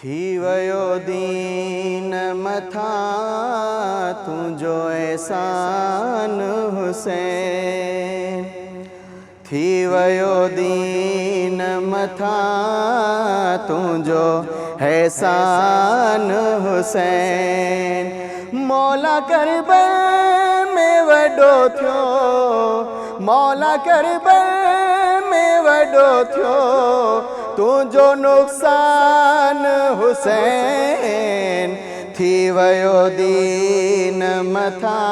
थी वयो दीन मथा तुझो एहसान हुसैन। थी वयो दीन मथा तुझो एहसान हुसैन। मौला करबल में वडो थियो, मौला करबल में वडो थियो तुझो नुक़सान हुसैन। थी वयो दीन मथा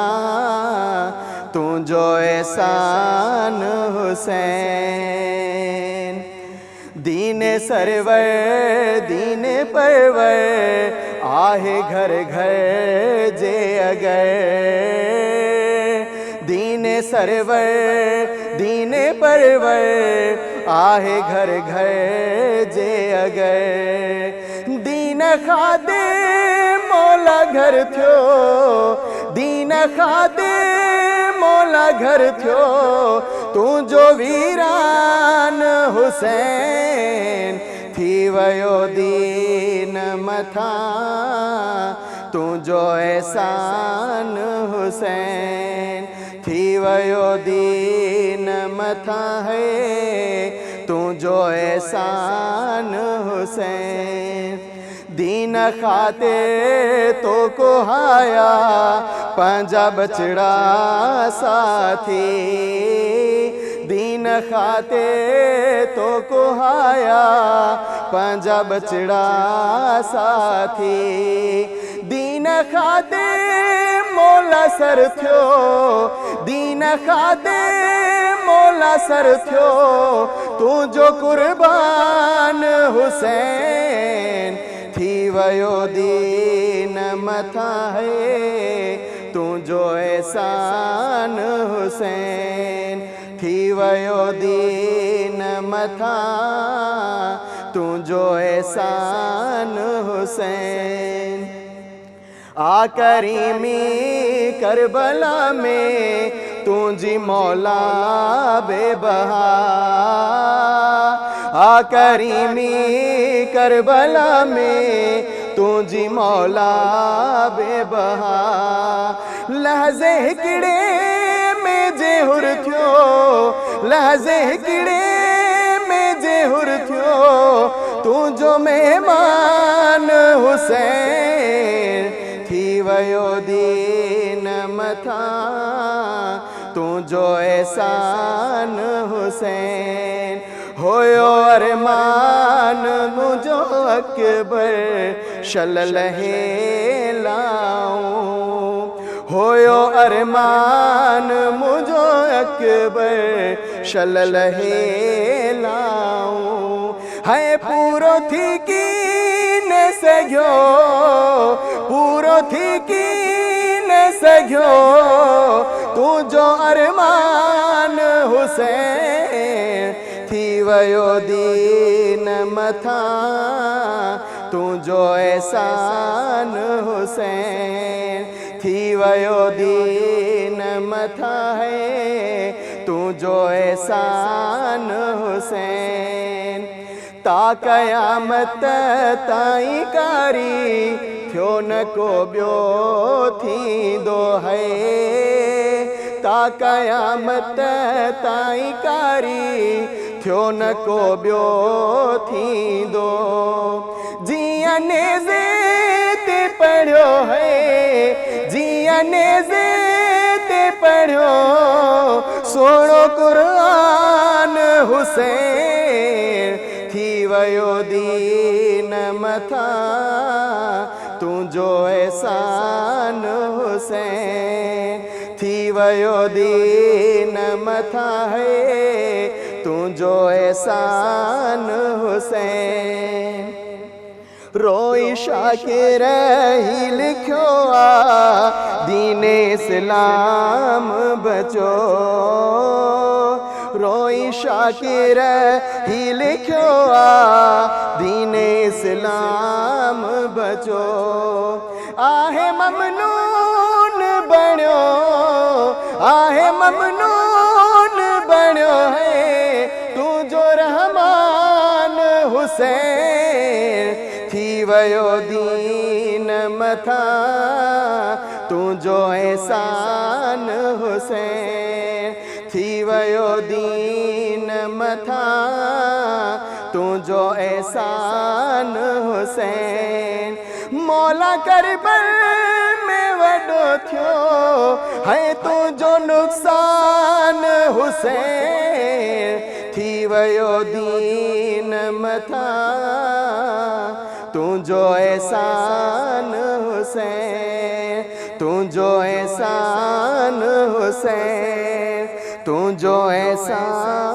तुझो एहसान हुसैन। दीने सरवर दीने परवर आहे घर घर जे अगर। दीने सरवर दीने परवर आहे घर घर जे अगर। दीन खादे मौला घर थियो, दीन खादे मौला घर थियो तुझो वीरान हुसैन। थी वयो दीन मथा तुझो एहसान हुसैन। थी वयो दीन मथा है तुझो एहसान हुसैन। दीन खातिर तो को हाया पंजा बचड़ा साथी। दीन खातिर तो को हाया पंजा बचड़ा साथी। दीन खातिर मौला सर थियो, दीन खातिर मौला सर थियो तुझो कुर्बान हुसैन। थी वयो दीन मथा है तुझो एहसान हुसैन। थी वयो दीन मथा तुझो एहसान हुसैन। आ करीमी करबला में तुझी मौला बेबहा। आ करीमी करबला में तुझी मौला बेबहा। लहज़े हिकिड़े में जे हुर थियो, लहज़े हिकिड़े में जे हुर थियो तुझो मेहमान हुसैन। थी वयो दीन मथा तुझो एहसान हुसैन। होयो अरमान मुझो अकबर शललहे लाऊं। होयो अरमान मुझो अकबर शललहे लाऊं। है पूरो थी की न सघ्यो, पूरो थी की न सघ्यो तुझो अरमान हुसैन। थी वयो दीन मथा तुझो एहसान हुसैन। थी वयो दीन मथा है तुझो एहसान हुसैन। ता कयामत ताई कारी थियो न को ब्यो थींदो है। ता कयामत ताई कारी थियो न को ब्यो थींदो। जिया नेज़े ते पढ़ियो है, जिया नेज़े ते पढ़ियो सोणो कुरान हुसैन। थी वयो दीन मथा तुझो एहसान हुसैन। थी वयो दीन मथा है तुझो एहसान हुसैन। रोई शाकिर ही लिखो आ दीन इस्लाम बचो। रोई शाकिर ही लिखो आ दीन इस्लाम बचो। आहे ममनून बण्यो, आहे ममनून बण्यो है तुझो रहमान हुसैन। थी वयो दीन मथा तुझो एहसान हुसैन, थी वयो दीन मथा तुझो एहसान हुसैन। मौला करबल में वडो थियो है तुझो नुक़सान हुसैन, थी वयो दीन मथा तुझो एहसान हुसैन, तुझो एहसान हुसैन, तुझो एहसान